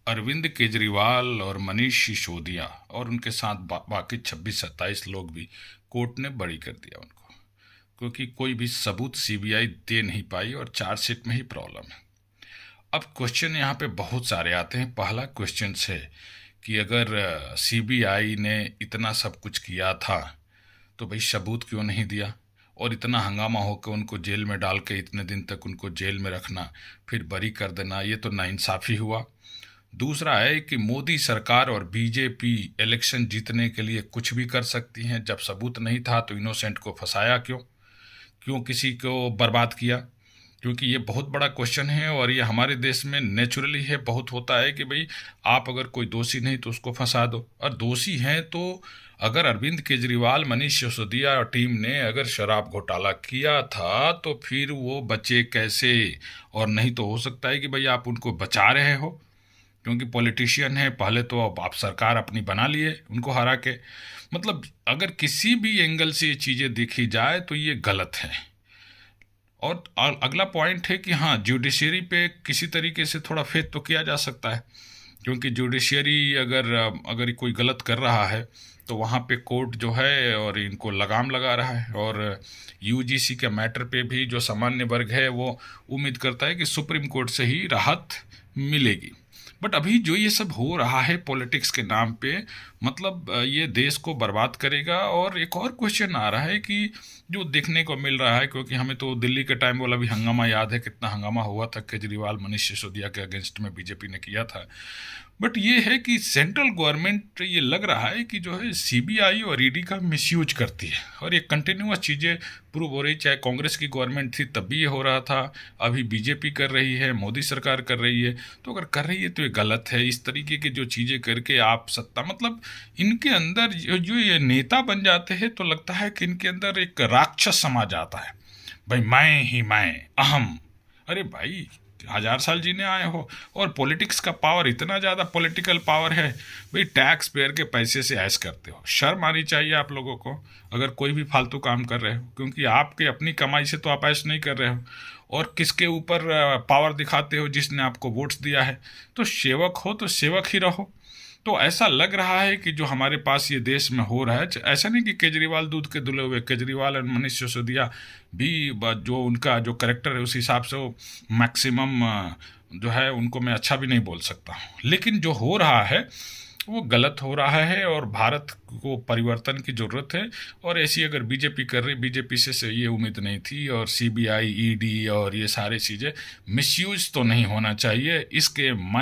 अरविंद केजरीवाल और मनीष सिसोदिया और उनके साथ बाकी 26-27 लोग भी कोर्ट ने बरी कर दिया उनको, क्योंकि कोई भी सबूत सीबीआई दे नहीं पाई और चार्जशीट में ही प्रॉब्लम है। अब क्वेश्चन यहाँ पे बहुत सारे आते हैं। पहला क्वेश्चन है कि अगर सीबीआई ने इतना सब कुछ किया था तो भाई सबूत क्यों नहीं दिया, और इतना हंगामा होकर उनको जेल में डाल के इतने दिन तक उनको जेल में रखना फिर बरी कर देना, ये तो नाइंसाफ़ी हुआ। दूसरा है कि मोदी सरकार और बीजेपी इलेक्शन जीतने के लिए कुछ भी कर सकती हैं, जब सबूत नहीं था तो इनोसेंट को फंसाया क्यों, क्यों किसी को बर्बाद किया? क्योंकि ये बहुत बड़ा क्वेश्चन है और ये हमारे देश में नेचुरली है, बहुत होता है कि भाई आप अगर कोई दोषी नहीं तो उसको फंसा दो, और दोषी हैं तो अगर अरविंद केजरीवाल, मनीष सिसोदिया और टीम ने अगर शराब घोटाला किया था तो फिर वो बचे कैसे? और नहीं तो हो सकता है कि भाई आप उनको बचा रहे हो क्योंकि पॉलिटिशियन है, पहले तो अब आप सरकार अपनी बना लिए उनको हरा के। मतलब अगर किसी भी एंगल से ये चीज़ें देखी जाए तो ये गलत है। और अगला पॉइंट है कि हाँ, जुडिशरी पे किसी तरीके से थोड़ा फेथ तो किया जा सकता है, क्योंकि जुडिशरी अगर कोई गलत कर रहा है तो वहाँ पे कोर्ट जो है और इनको लगाम लगा रहा है। और यूजीसी के मैटर पे भी जो सामान्य वर्ग है वो उम्मीद करता है कि सुप्रीम कोर्ट से ही राहत मिलेगी। बट अभी जो ये सब हो रहा है पॉलिटिक्स के नाम पे, मतलब ये देश को बर्बाद करेगा। और एक और क्वेश्चन आ रहा है कि जो देखने को मिल रहा है, क्योंकि हमें तो दिल्ली के टाइम वाला भी हंगामा याद है, कितना हंगामा हुआ था केजरीवाल मनीष सिसोदिया के अगेंस्ट में बीजेपी ने किया था। बट ये है कि सेंट्रल गवर्नमेंट, ये लग रहा है कि जो है सीबीआई और ईडी का मिसयूज करती है, और ये कंटिन्यूअस चीज़ें प्रूव हो रही। चाहे कांग्रेस की गवर्नमेंट थी तब भी ये हो रहा था, अभी बीजेपी कर रही है, मोदी सरकार कर रही है। तो अगर कर रही है तो ये गलत है। इस तरीके की जो चीज़ें करके आप सत्ता, मतलब इनके अंदर जो ये नेता बन जाते हैं तो लगता है कि इनके अंदर एक राक्षस समा जाता है। भाई मैं ही मैं, अहम। अरे भाई, 1000 साल जीने आए हो और पॉलिटिक्स का पावर इतना ज़्यादा, पॉलिटिकल पावर है भाई, टैक्स पेयर के पैसे से ऐश करते हो। शर्म आनी चाहिए आप लोगों को अगर कोई भी फालतू काम कर रहे हो, क्योंकि आपके अपनी कमाई से तो आप ऐश नहीं कर रहे हो। और किसके ऊपर पावर दिखाते हो? जिसने आपको वोट्स दिया है। तो सेवक हो तो सेवक ही रहो। तो ऐसा लग रहा है कि जो हमारे पास ये देश में हो रहा है, ऐसा नहीं कि केजरीवाल दूध के धुले हुए, केजरीवाल और मनीष सिसोदिया भी जो उनका जो करेक्टर है उस हिसाब से वो मैक्सिमम जो है उनको मैं अच्छा भी नहीं बोल सकता हूँ। लेकिन जो हो रहा है वो गलत हो रहा है और भारत को परिवर्तन की ज़रूरत है। और ऐसी अगर बीजेपी कर रही, बीजेपी से ये उम्मीद नहीं थी। और सीबीआई, ईडी और ये सारी चीज़ें मिसयूज तो नहीं होना चाहिए। इसके मैं